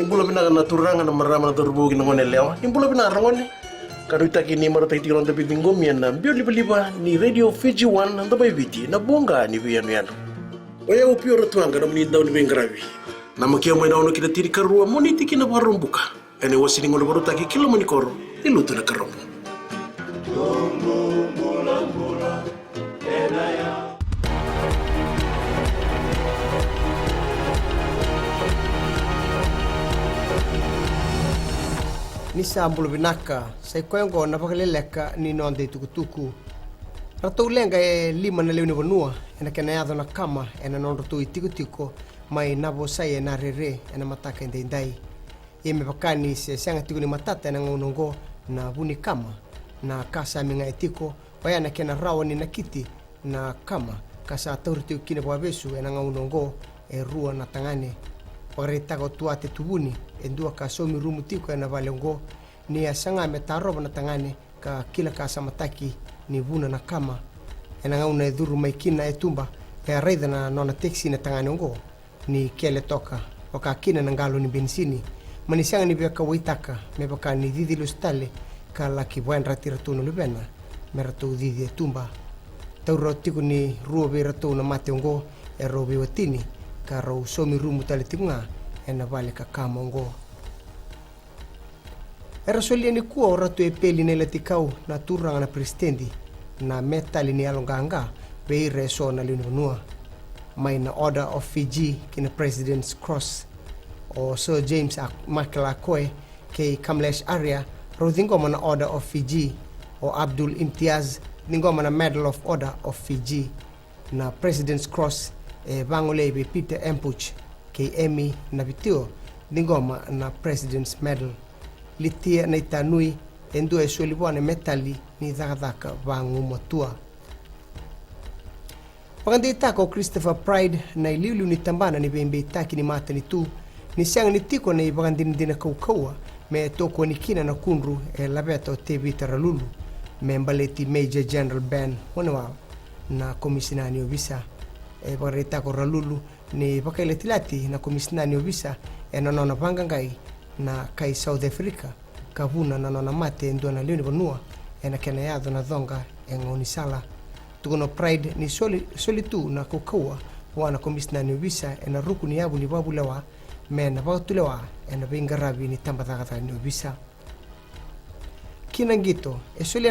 Imbula bina na turanga na marama na turbugi na ngone leo. Imbula bina rangone. Karuita kini marata itiron da bibingom yan na mbio liba ni Radio Fiji 1 na dabay viti na bonga ni biyano yano. Oya upio ratuanga na muni daw ni bengravi. Na makia mo daw no kita tiri karua moni tiki na barumbuka. Ene wasini ngone baruta ki kilo moni koro iluto na karombo. Ni sambul binaka sai koengo na pakaleleka ni nonde tukutuku rato lenga lima na leuni bonua ena kena yado na kama ena nondo tu itikutiko mai nabo sai na rere ena mataka ndai yeme bakani se sanga tikuni matata na ngonongo na buni kama na kasa minga etiko waya na kena rawani na kiti na kama kasa torti kine bwabesu ena ngonongo rua na tangane Parita ko tuate tubuni endua ka somi rumu tiko na valongo ni asanga metaro na tangane ka kila ka samataki ni buna na kama ena una eduru maikina etumba e raida na nona taxi na tangane ngo ni kele toka oka kina na ngalo ni bensini manisanga ni beka waitaka me baka ni didi lo stale ka la ki buen ratira tunu lubena merato didi etumba tauro tiko ni ruo berato na mate ngo e robi watini karo somi rumu tali tinga ena vale ka kamongo era soliani kuo oratu e peli nele tikau na turanga na prestendi na metali ni alonganga beire so na linunua mai na Order of Fiji kina President's Cross o Sir James Makalakoe ke Kamlesh Arya rodingoma na Order of Fiji o Abdul Imtiaz ningoma na Medal of Order of Fiji na President's Cross Bangolebe Peter Empuch ke Emmy na bitio ningoma na President's Medal litia na itanui endo e solibone metali ni dhaka bangu motua pagandita ko Christopher Pride na iliulu ni tambana ni bembe taki ni mata ni tu ni sang ni tiko na ibagandin dina kaukawa me toko ni kina na kunru labeto TV taralulu me mbaleti Major General Ben Wanawa na komisionani obisa parita ko ralulu ni pakailetilati na komisionani obisa nona pangangai na kai South Africa kavuna na nona mate ndo na leoni bonua ena kena yado na dhonga ngonisala tukono Pride ni solitu na kokawa wana komisionani obisa ena ruku ni yabu ni babu lewa mena batulewa ena bingarabi ni tambataka ni obisa kinangito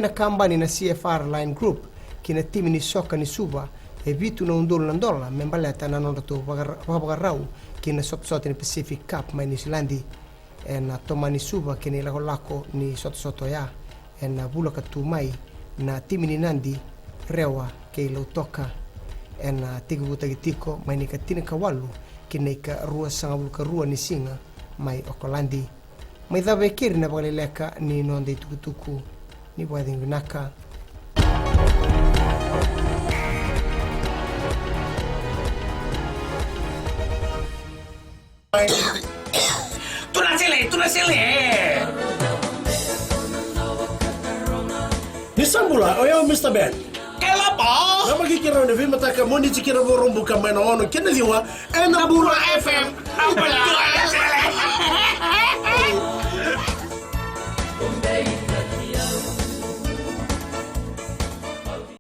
na kambani na CFR Line Group kina timi ni soka ni suba vitu na undolo na ndola membaleta na nondo to pagarau kina sot ni Pacific Cup mai New Zealand na tomani suba kina lako ni sot ya na bula katumai na timi ni nandi rewa ke lo toka na tigbuta gitiko mai ni katina kawalu kina ka rua sanga bulka rua ni singa mai Okolandi mai dabe kiri na baleleka ni nonde tukutuku ni bwading vinaka Tunasile. Nisambula oya Mr. Ben. Kelapa. Na magkikira na film mataka mo ni chikira borumbuka may na ono kina diwa Nabura FM. Nabura FM.